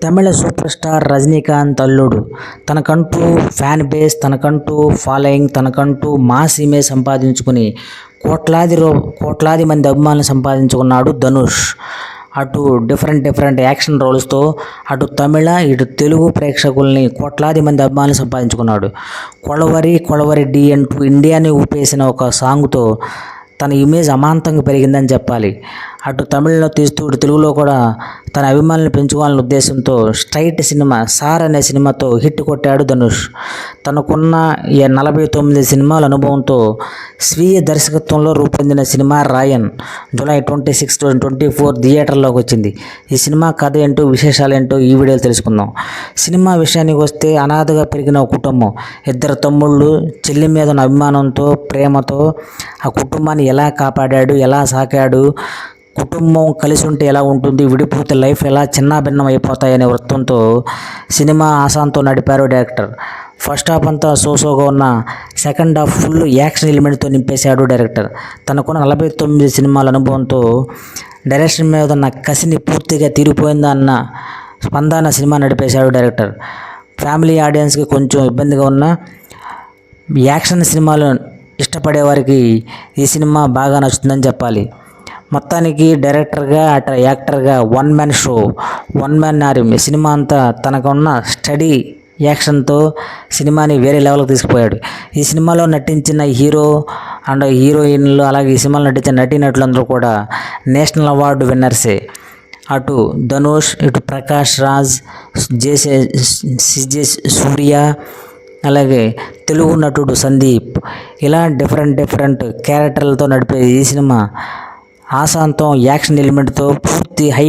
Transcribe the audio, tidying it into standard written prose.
తమిళ super star Rajinikanth అల్లుడు. తనకంటూ fan base, తనకంటూ ఫాలోయింగ్, తనకంటూ మాస్ ఇమేజ్ సంపాదించుకుని కోట్లాది మంది అభిమానులు సంపాదించుకున్నాడు ధనుష్. అటు డిఫరెంట్ యాక్షన్ రోల్స్తో అటు తమిళ ఇటు తెలుగు ప్రేక్షకుల్ని కోట్లాది మంది అభిమానులు సంపాదించుకున్నాడు. కొళవరి డి అంటూ ఇండియాని ఊపేసిన ఒక సాంగ్తో తన ఇమేజ్ అమాంతంగా పెరిగిందని చెప్పాలి. అటు తమిళలో తీస్తూ ఇటు తెలుగులో కూడా తన అభిమానులను పెంచుకోవాలనే ఉద్దేశంతో స్ట్రైట్ సినిమా సార్ అనే సినిమాతో హిట్ కొట్టాడు ధనుష్. తనకున్న 49 సినిమాల అనుభవంతో స్వీయ దర్శకత్వంలో రూపొందిన సినిమా రాయన్ జూలై 26, 2024 థియేటర్లోకి వచ్చింది. ఈ సినిమా కథ ఏంటో విశేషాలేంటో ఈ వీడియోలో తెలుసుకుందాం. సినిమా విషయానికి వస్తే అనాథగా పెరిగిన ఒక కుటుంబం, 2 తమ్ముళ్ళు, చెల్లి మీద ఉన్న అభిమానంతో ప్రేమతో ఆ కుటుంబాన్ని ఎలా కాపాడాడు, ఎలా సాకాడు, కుటుంబం కలిసి ఉంటే ఎలా ఉంటుంది, విడిపోతే లైఫ్ ఎలా చిన్నాభిన్నం అయిపోతాయనే వృత్తంతో సినిమా ఆశాంతో నడిపారు డైరెక్టర్. ఫస్ట్ హాఫ్ అంతా సోసోగా ఉన్న సెకండ్ హాఫ్ ఫుల్ యాక్షన్ ఎలిమెంట్తో నింపేశాడు డైరెక్టర్. తనకున్న 49 సినిమాల అనుభవంతో డైరెక్షన్ మీద ఉన్న కసిని పూర్తిగా తీరిపోయిందా అన్న స్పందన సినిమా నడిపేశాడు డైరెక్టర్. ఫ్యామిలీ ఆడియన్స్కి కొంచెం ఇబ్బందిగా ఉన్న యాక్షన్ సినిమాలు ఇష్టపడే వారికి ఈ సినిమా బాగా నచ్చుతుందని చెప్పాలి. మొత్తానికి డైరెక్టర్గా అటు యాక్టర్గా వన్ మ్యాన్ ఆర్మీ సినిమా అంతా తనకున్న స్టడీ యాక్షన్తో సినిమాని వేరే లెవెల్కి తీసుకుపోయాడు. ఈ సినిమాలో నటించిన హీరో అండ్ హీరోయిన్లు అలాగే ఈ సినిమాలో నటించిన నటీనటులందరూ కూడా నేషనల్ అవార్డు విన్నర్సే. అటు ధనుష్, ఇటు ప్రకాష్ రాజ్, సిజే సూర్య, అలాగే తెలుగు నటుడు సందీప్, ఇలా డిఫరెంట్ క్యారెక్టర్లతో నడిపే ఈ సినిమా ఆశాంతం యాక్షన్ ఎలిమెంట్తో పూర్తి హై